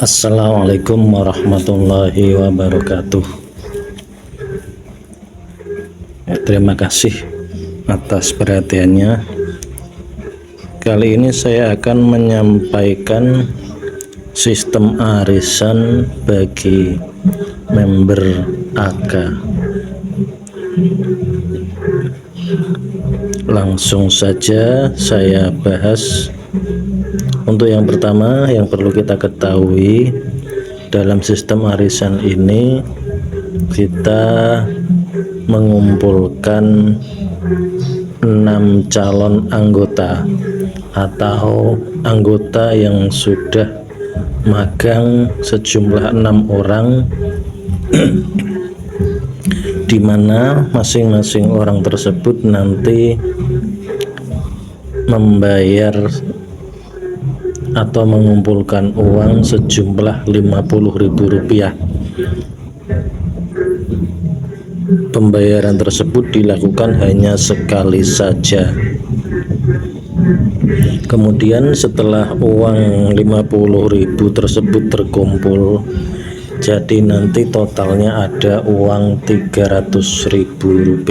Assalamualaikum warahmatullahi wabarakatuh. Terima kasih atas perhatiannya. Kali ini saya akan menyampaikan sistem arisan bagi member AK. Langsung saja saya bahas. Untuk yang pertama yang perlu kita ketahui, dalam sistem arisan ini kita mengumpulkan 6 calon anggota atau anggota yang sudah magang sejumlah 6 orang di mana masing-masing orang tersebut nanti membayar atau mengumpulkan uang sejumlah Rp50.000. Pembayaran tersebut dilakukan hanya sekali saja. Kemudian setelah uang 50.000 tersebut terkumpul, jadi nanti totalnya ada uang Rp300.000.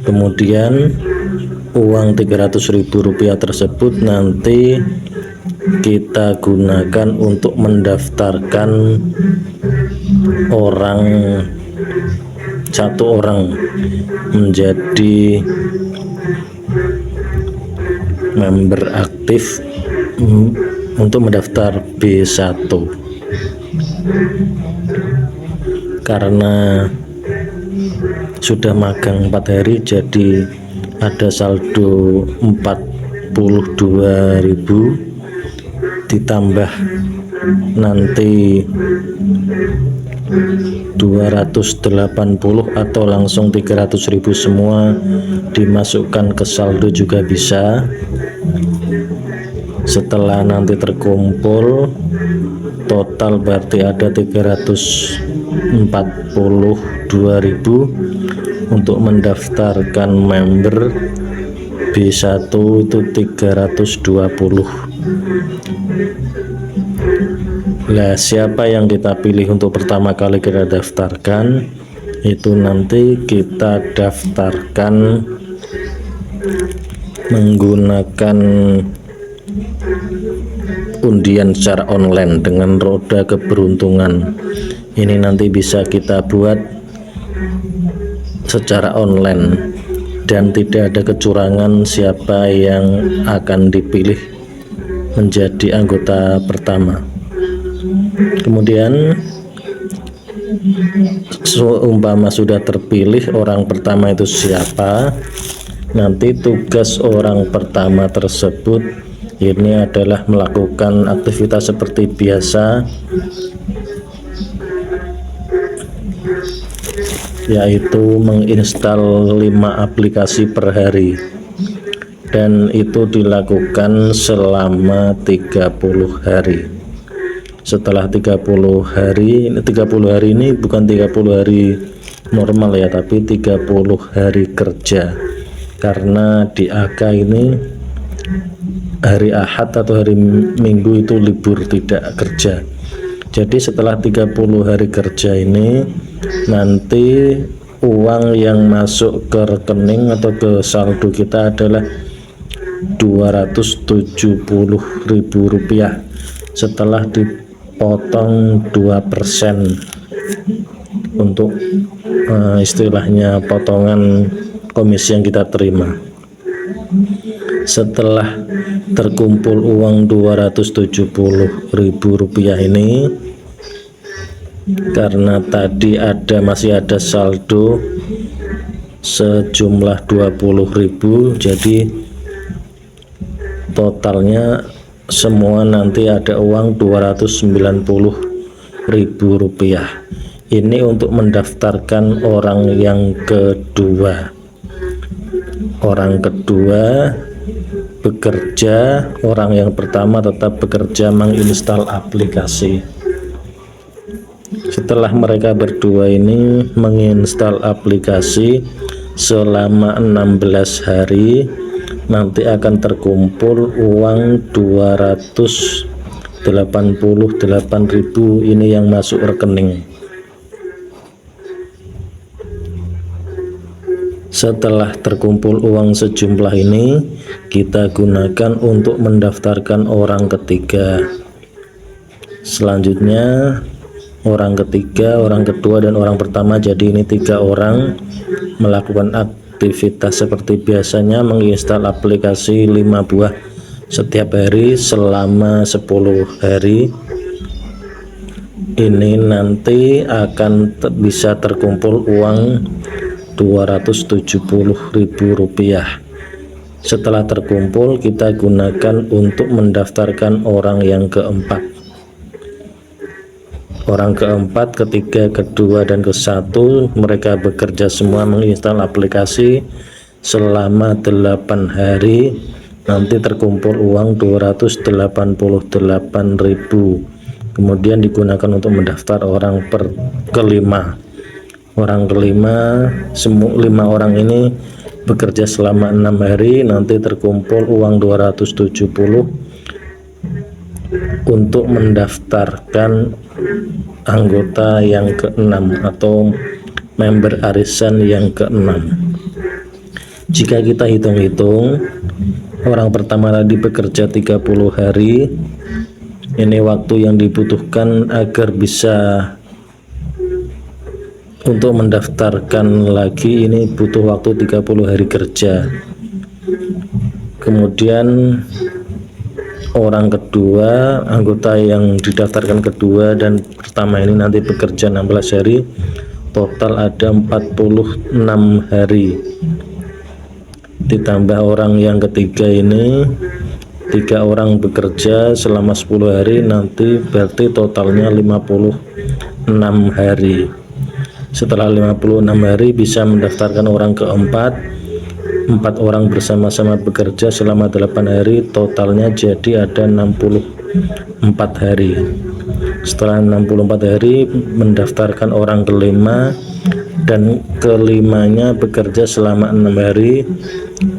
Kemudian uang Rp300.000 tersebut nanti kita gunakan untuk mendaftarkan satu orang menjadi member aktif untuk mendaftar B1. Karena sudah magang 4 hari, jadi ada saldo 42.000 ditambah nanti 280 atau langsung 300.000 semua dimasukkan ke saldo juga bisa. Setelah nanti terkumpul total berarti ada 342.000 untuk mendaftarkan member B1 itu 320. Lah, siapa yang kita pilih untuk pertama kali kita daftarkan? Itu nanti kita daftarkan menggunakan undian secara online dengan roda keberuntungan. Ini nanti bisa kita buat secara online dan tidak ada kecurangan siapa yang akan dipilih menjadi anggota pertama. Kemudian seumpama sudah terpilih orang pertama itu siapa, nanti tugas orang pertama tersebut ini adalah melakukan aktivitas seperti biasa, yaitu menginstal 5 aplikasi per hari, dan itu dilakukan selama 30 hari. Setelah 30 hari ini bukan 30 hari normal ya, tapi 30 hari kerja, karena di AK ini hari Ahad atau hari Minggu itu libur, tidak kerja. Jadi setelah 30 hari kerja ini nanti uang yang masuk ke rekening atau ke saldo kita adalah Rp270.000 setelah dipotong 2% untuk istilahnya potongan komisi yang kita terima. Setelah terkumpul uang Rp270.000 ini, karena tadi masih ada saldo sejumlah 20.000, jadi totalnya semua nanti ada uang Rp290.000. Ini untuk mendaftarkan orang yang kedua. Orang kedua bekerja, orang yang pertama tetap bekerja menginstal aplikasi. Setelah mereka berdua ini menginstal aplikasi selama 16 hari, nanti akan terkumpul uang 288.000 ini yang masuk rekening. Setelah terkumpul uang sejumlah ini, kita gunakan untuk mendaftarkan orang ketiga. Selanjutnya orang ketiga, orang kedua, dan orang pertama. Jadi ini 3 orang melakukan aktivitas seperti biasanya, menginstal aplikasi 5 buah setiap hari selama 10 hari. Ini nanti akan bisa terkumpul uang Rp270.000. Setelah terkumpul, kita gunakan untuk mendaftarkan orang yang keempat. Orang keempat, ketiga, kedua, dan ke-1 mereka bekerja semua menginstal aplikasi selama 8 hari. Nanti terkumpul uang 288.000. Kemudian digunakan untuk mendaftar orang kelima. Orang kelima, semua 5 orang ini bekerja selama 6 hari. Nanti terkumpul uang 270 untuk mendaftarkan anggota yang ke-6 atau member arisan yang ke-6. Jika kita hitung-hitung, orang pertama tadi bekerja 30 hari. Ini waktu yang dibutuhkan agar bisa untuk mendaftarkan lagi, ini butuh waktu 30 hari kerja. Kemudian orang kedua, anggota yang didaftarkan kedua dan pertama ini nanti bekerja 16 hari, total ada 46 hari. Ditambah orang yang ketiga ini, 3 orang bekerja selama 10 hari, nanti berarti totalnya 56 hari. Setelah 56 hari bisa mendaftarkan orang keempat. 4 orang bersama-sama bekerja selama 8 hari, totalnya jadi ada 64 hari. Setelah 64 hari mendaftarkan orang kelima, dan kelimanya bekerja selama 6 hari,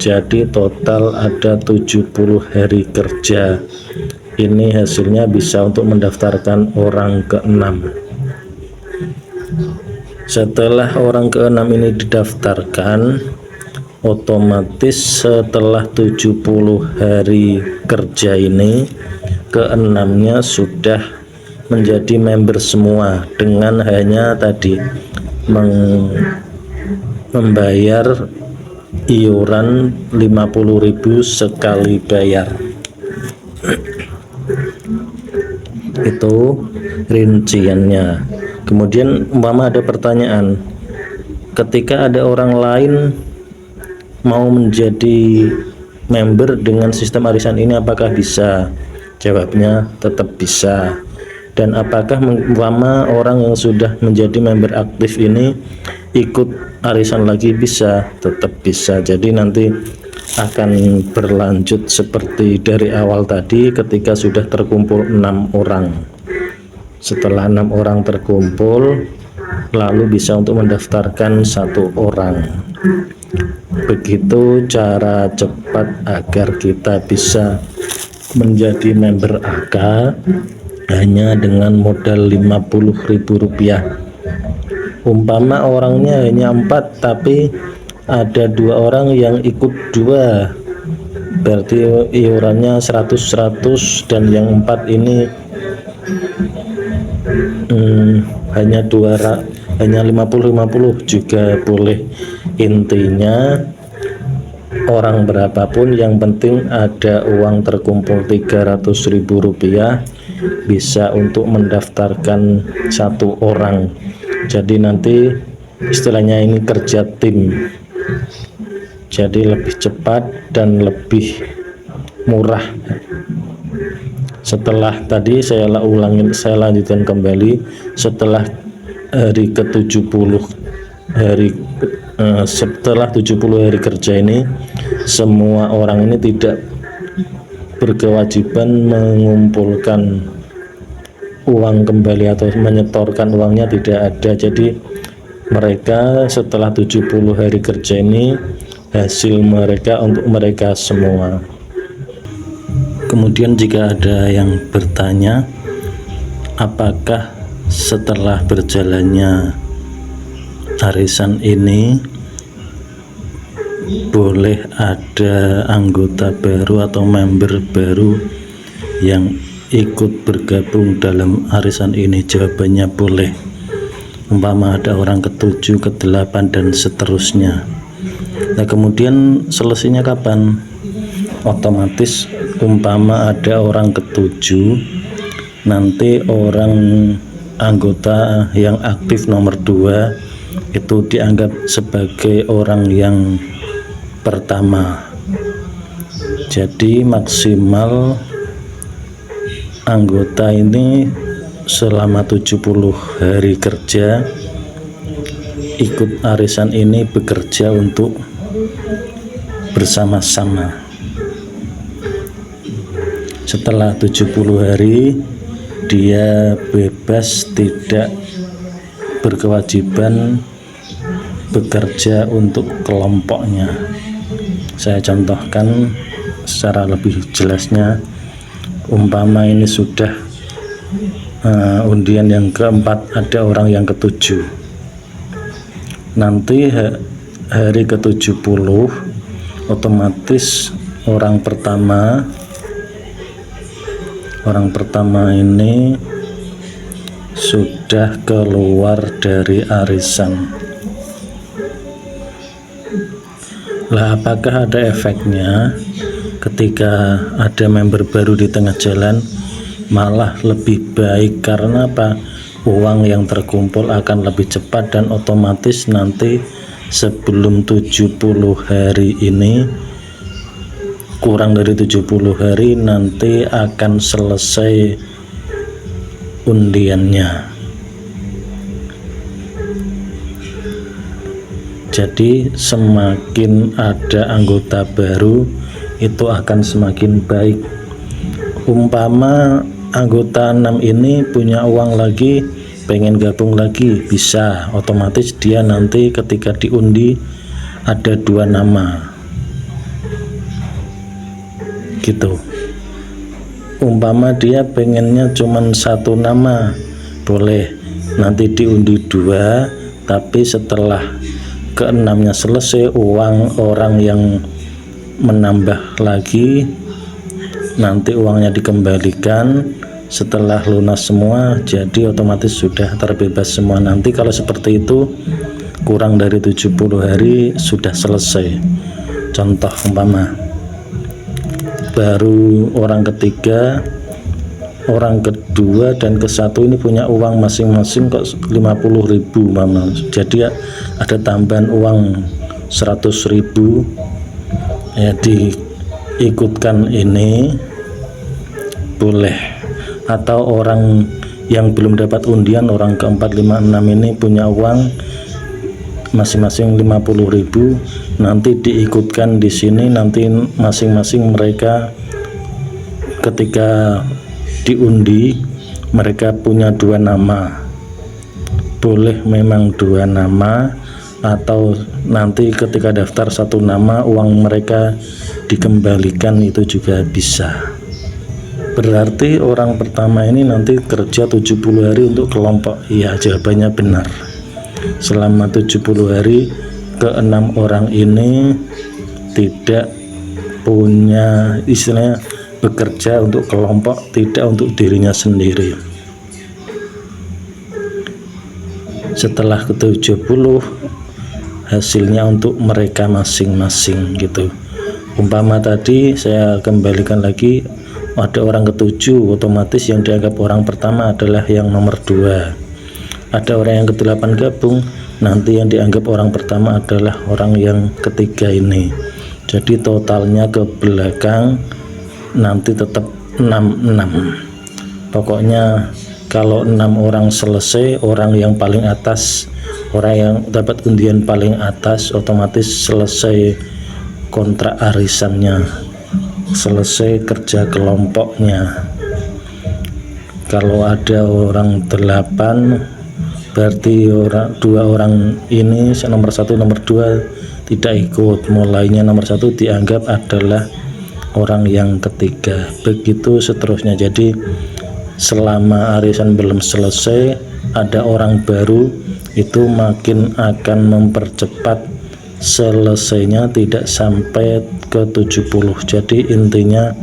jadi total ada 70 hari kerja. Ini hasilnya bisa untuk mendaftarkan orang ke-6. Setelah orang ke-6 ini didaftarkan, otomatis setelah 70 hari kerja ini, ke-6-nya sudah menjadi member semua dengan hanya tadi membayar iuran 50.000 sekali bayar. Itu rinciannya. Kemudian umpama ada pertanyaan, ketika ada orang lain mau menjadi member dengan sistem arisan ini, apakah bisa? Jawabnya tetap bisa. Dan apakah umpama orang yang sudah menjadi member aktif ini ikut arisan lagi? Bisa, tetap bisa. Jadi nanti akan berlanjut seperti dari awal tadi, ketika sudah terkumpul 6 orang. Setelah 6 orang terkumpul, lalu bisa untuk mendaftarkan 1 orang. Begitu cara cepat agar kita bisa menjadi member AK hanya dengan modal Rp50.000. Umpama orangnya hanya 4, tapi ada 2 orang yang ikut 2, berarti iurannya 100 dan yang 4 ini hanya 50 juga boleh. Intinya orang berapapun, yang penting ada uang terkumpul Rp300.000, bisa untuk mendaftarkan 1 orang. Jadi nanti istilahnya ini kerja tim, jadi lebih cepat dan lebih murah. Setelah tadi saya lanjutkan kembali, setelah hari ke-70 hari setelah 70 hari kerja ini, semua orang ini tidak berkewajiban mengumpulkan uang kembali atau menyetorkan uangnya, tidak ada. Jadi mereka setelah 70 hari kerja ini hasil mereka untuk mereka semua. Kemudian jika ada yang bertanya, apakah setelah berjalannya arisan ini boleh ada anggota baru atau member baru yang ikut bergabung dalam arisan ini? Jawabannya boleh. Umpama ada orang ke-7, ke-8 dan seterusnya. Nah, kemudian selesainya kapan? Otomatis umpama ada orang ke-7, nanti orang anggota yang aktif nomor 2 itu dianggap sebagai orang yang pertama. Jadi maksimal anggota ini selama 70 hari kerja ikut arisan ini bekerja untuk bersama-sama. Setelah 70 hari dia bebas, tidak berkewajiban bekerja untuk kelompoknya. Saya contohkan secara lebih jelasnya. Umpama ini sudah undian yang keempat, ada orang yang ke-7, nanti hari ke-70 otomatis orang pertama ini sudah keluar dari arisan. Lah, apakah ada efeknya ketika ada member baru di tengah jalan? Malah lebih baik, karena apa? Uang yang terkumpul akan lebih cepat dan otomatis nanti sebelum 70 hari ini, kurang dari 70 hari nanti akan selesai undiannya. Jadi semakin ada anggota baru itu akan semakin baik. Umpama anggota 6 ini punya uang lagi, pengen gabung lagi, bisa. Otomatis dia nanti ketika diundi ada 2 nama gitu. Umpama dia pengennya cuman 1 nama, boleh nanti diundi 2, tapi setelah ke-6-nya selesai, uang orang yang menambah lagi, nanti uangnya dikembalikan setelah lunas semua, jadi otomatis sudah terbebas semua. Nanti kalau seperti itu kurang dari 70 hari sudah selesai. Contoh umpama baru orang ketiga, orang kedua dan ke-1 ini punya uang masing-masing kok 50.000 mama. Jadi ada tambahan uang 100.000 ya, diikutkan ini boleh. Atau orang yang belum dapat undian, orang ke-4, 5, 6 ini punya uang masing-masing 50.000, nanti diikutkan di sini. Nanti masing-masing mereka ketika diundi mereka punya 2 nama, boleh memang 2 nama, atau nanti ketika daftar 1 nama uang mereka dikembalikan, itu juga bisa. Berarti orang pertama ini nanti kerja 70 hari untuk kelompok. Iya, jawabannya benar. Selama 70 hari ke-6 orang ini tidak punya, istilahnya bekerja untuk kelompok, tidak untuk dirinya sendiri. Setelah ke-70 hasilnya untuk mereka masing-masing gitu. Umpama tadi saya kembalikan lagi, ada orang ke-7, otomatis yang dianggap orang pertama adalah yang nomor 2. Ada orang yang ke-8 gabung, nanti yang dianggap orang pertama adalah orang yang ketiga ini. Jadi totalnya ke belakang nanti tetap 6. Pokoknya kalau 6 orang selesai, orang yang paling atas, orang yang dapat undian paling atas, otomatis selesai kontrak arisannya, selesai kerja kelompoknya. Kalau ada orang 8, berarti 2 orang ini, nomor 1 nomor 2 tidak ikut. Mulainya nomor 1 dianggap adalah orang yang ketiga, begitu seterusnya. Jadi selama arisan belum selesai, ada orang baru, itu makin akan mempercepat selesainya, tidak sampai ke 70. Jadi intinya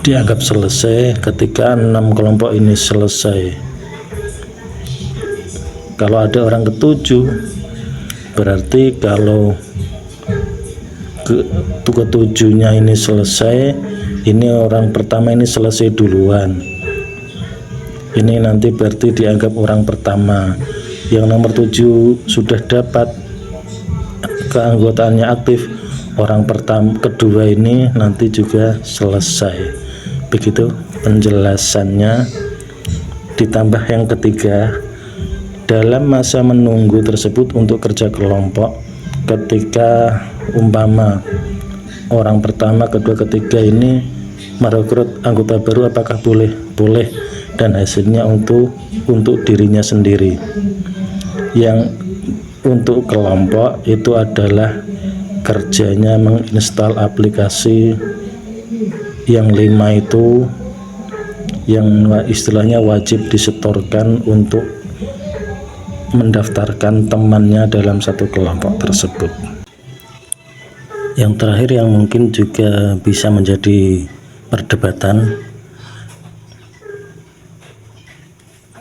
dianggap selesai ketika 6 kelompok ini selesai. Kalau ada orang ketujuh, berarti kalau ketujuhnya ini selesai, ini orang pertama ini selesai duluan, ini nanti berarti dianggap orang pertama. Yang nomor 7 sudah dapat keanggotaannya aktif, orang kedua ini nanti juga selesai. Begitu penjelasannya. Ditambah yang ketiga, dalam masa menunggu tersebut untuk kerja kelompok, ketika umpama orang pertama, kedua, ketiga ini merekrut anggota baru, apakah boleh? Boleh, dan hasilnya untuk dirinya sendiri. Yang untuk kelompok itu adalah kerjanya menginstal aplikasi yang 5 itu, yang istilahnya wajib disetorkan untuk mendaftarkan temannya dalam satu kelompok tersebut. Yang terakhir yang mungkin juga bisa menjadi perdebatan,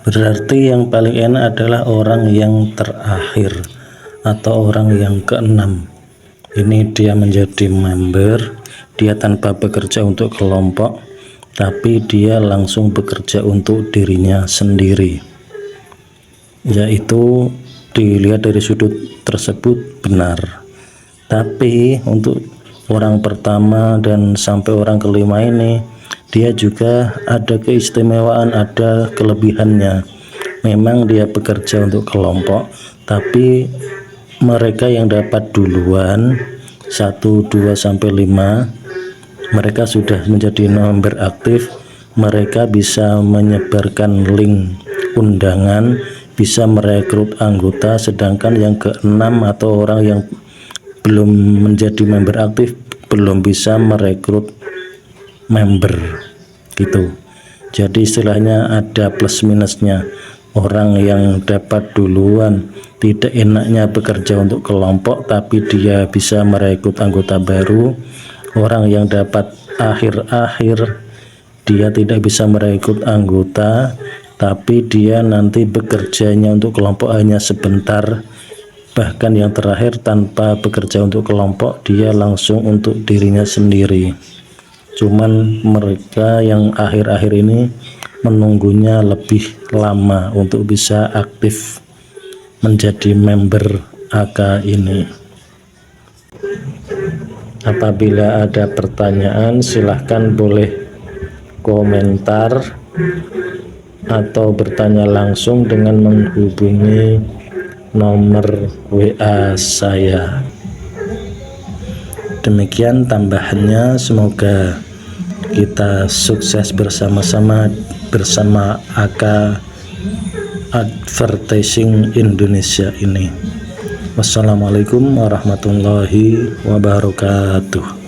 berarti yang paling enak adalah orang yang terakhir atau orang yang keenam. Ini dia menjadi member, dia tanpa bekerja untuk kelompok, tapi dia langsung bekerja untuk dirinya sendiri. Yaitu dilihat dari sudut tersebut benar. Tapi untuk orang pertama dan sampai orang kelima ini, dia juga ada keistimewaan, ada kelebihannya. Memang dia bekerja untuk kelompok, tapi mereka yang dapat duluan 1, 2, sampai 5, mereka sudah menjadi member aktif. Mereka bisa menyebarkan link undangan, bisa merekrut anggota, sedangkan yang keenam atau orang yang belum menjadi member aktif belum bisa merekrut member gitu. Jadi istilahnya ada plus minusnya. Orang yang dapat duluan tidak enaknya bekerja untuk kelompok, tapi dia bisa merekrut anggota baru. Orang yang dapat akhir-akhir, dia tidak bisa merekrut anggota, tapi dia nanti bekerjanya untuk kelompok hanya sebentar. Bahkan yang terakhir tanpa bekerja untuk kelompok, dia langsung untuk dirinya sendiri. Cuman mereka yang akhir-akhir ini menunggunya lebih lama untuk bisa aktif menjadi member AK ini. Apabila ada pertanyaan, silahkan boleh komentar atau bertanya langsung dengan menghubungi nomor WA saya. Demikian tambahannya, semoga kita sukses bersama-sama bersama AK Advertising Indonesia ini. Wassalamualaikum warahmatullahi wabarakatuh.